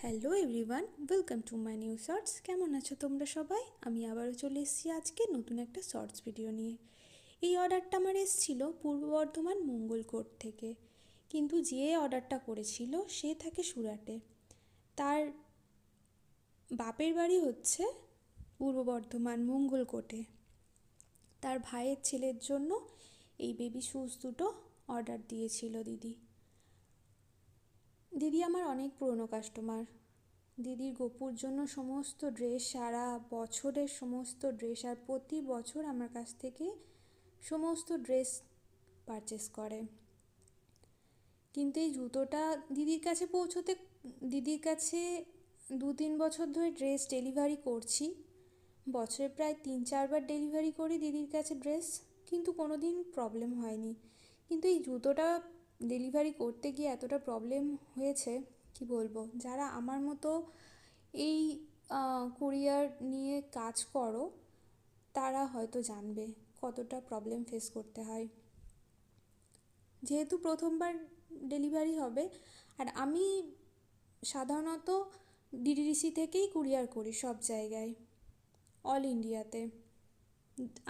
Hello everyone, welcome to my new shorts. কেমন আছো তোমরা সবাই? আমি আবারও চলে এসেছি আজকে নতুন একটা শর্টস ভিডিও নিয়ে। এই অর্ডারটা আমার এসেছিল পূর্ব বর্ধমান মঙ্গলকোট থেকে, কিন্তু যে অর্ডারটা করেছিল সে থাকে সুরাটে। তার বাপের বাড়ি হচ্ছে পূর্ব বর্ধমান মঙ্গলকোটে। তার ভাইয়ের ছেলের জন্য এই বেবি শুজ দুটো অর্ডার দিয়েছিল দিদি। দিদি আমার অনেক পুরনো কাস্টমার। দিদির গপুর জন্য সমস্ত ড্রেস, সারা বছরের সমস্ত ড্রেস, আর প্রতি বছর আমার কাছ থেকে সমস্ত ড্রেস পারচেস করে। কিন্তু এই জুতোটা দিদির কাছে পৌঁছতে, দিদির কাছে 2-3 বছর ধরে ড্রেস ডেলিভারি করছি। বছরে প্রায় 3-4 বার ডেলিভারি করি দিদির কাছে ড্রেস, কিন্তু কোনো দিন প্রবলেম হয়নি। কিন্তু এই জুতোটা ডেলিভারি করতে গিয়ে এতটা প্রবলেম হয়েছে কি বলবো। যারা আমার মতো এই কুরিয়ার নিয়ে কাজ করো তারা হয়তো জানবে কতটা প্রবলেম ফেস করতে হয়। যেহেতু প্রথমবার ডেলিভারি হবে, আর আমি সাধারণত ডিডিডিসি থেকেই কুরিয়ার করি সব জায়গায়, অল ইন্ডিয়াতে।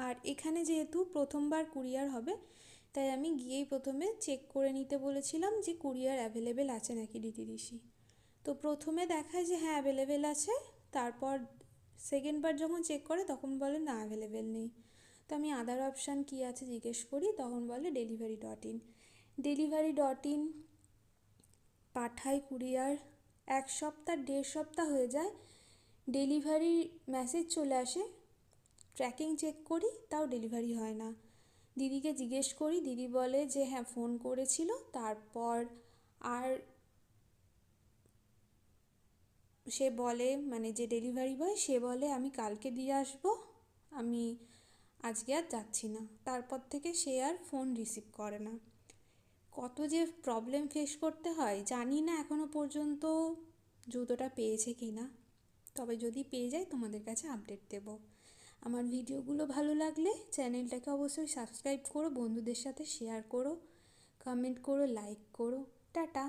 আর এখানে যেহেতু প্রথমবার কুরিয়ার হবে, তাই আমি গিয়েই প্রথমে চেক করে নিতে বলেছিলাম যে কুরিয়ার অ্যাভেলেবেল আছে নাকি ডিডিডিসি। তো প্রথমে দেখায় যে হ্যাঁ অ্যাভেলেবেল আছে, তারপর সেকেন্ডবার যখন চেক করে তখন বলে না অ্যাভেলেবেল নেই। তো আমি আদার অপশান কী আছে জিজ্ঞেস করি, তখন বলে ডেলিভারি.ইন পাঠাই কুরিয়ার। 1 সপ্তাহ 1.5 সপ্তাহ হয়ে যায়, ডেলিভারি মেসেজ চলে আসে, ট্র্যাকিং চেক করি, তাও ডেলিভারি হয় না। দিদিকে জিজ্ঞেস করি, দিদি বলে যে হ্যাঁ ফোন করেছিল, তারপর আর সে বলে, মানে যে ডেলিভারি বয় সে বলে আমি কালকে দিয়ে আসবো, আমি আজকে আর যাচ্ছি না। তারপর থেকে সে আর ফোন রিসিভ করে না। কত যে প্রবলেম ফেস করতে হয় জানি না এখনও পর্যন্ত জুতোটা পেয়েছে কি না, তবে যদি পেয়ে যায় তোমাদের কাছে আপডেট দেব। আমার ভিডিওগুলো ভালো লাগলে চ্যানেলটাকে অবশ্যই সাবস্ক্রাইব করো, বন্ধুদের সাথে শেয়ার করো, কমেন্ট করো, লাইক করো। টাটা।